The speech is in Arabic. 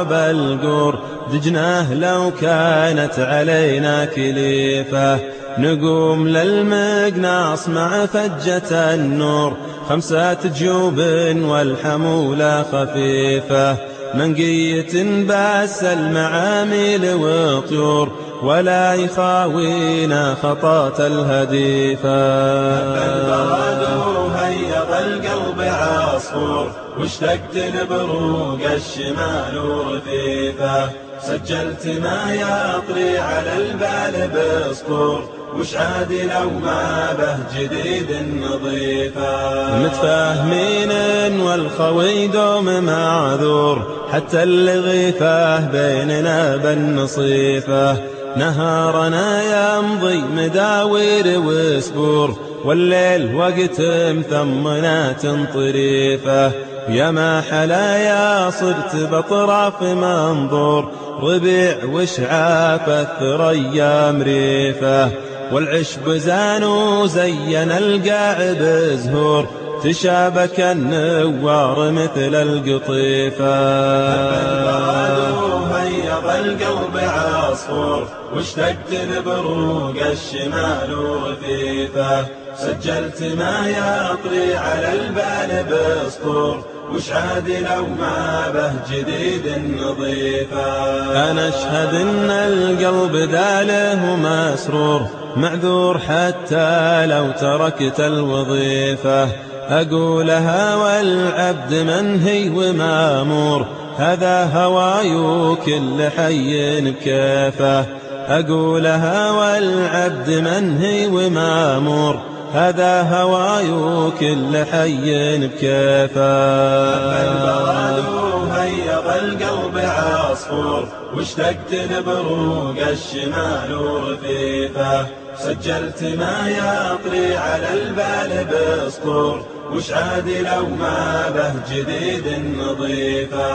بالقور دجناه لو كانت علينا كليفة نقوم للمقناص مع فجة النور 5 جيوب والحمولة خفيفة منقية باس المعامل وطيور ولا يخاوينا خطاة الهديفة البرادور هيض القلب عصفور واشتقت لبروق الشمال ورفيفة سجلت ما يطري على البال بسطور وش عاد لو ما به جديد نظيفة متفاهمين والخوي دوم معذور حتى الغيفة بيننا بالنصيفة نهارنا يمضي مداوير وسبور والليل وقت مثمنات طريفة يا ما حلايا صرت بطرف منظور ربيع وشعاف الثريا مريفة والعشب زان وزين القاعد زهور تشابك النوار مثل القطيفة هيض القلب عصفور واشتقت لبروق الشمال ورفيفة سجلت ما يطري على البال بسطور وش عاد لو ما به جديد نظيفة أنا أشهد إن القلب داله مسرور معذور حتى لو تركت الوظيفة أقولها والعبد منهي ومامور هذا هواي كل حي بكيفه أقولها والعبد منهي ومامور هذا هواي كل حي بكيفه البرادور هيض القلب عصفور واشتقت لبروق الشمال ورفيفة سجلت ما يطري على البال بسطور وش عاد لو ما به جديد نظيفة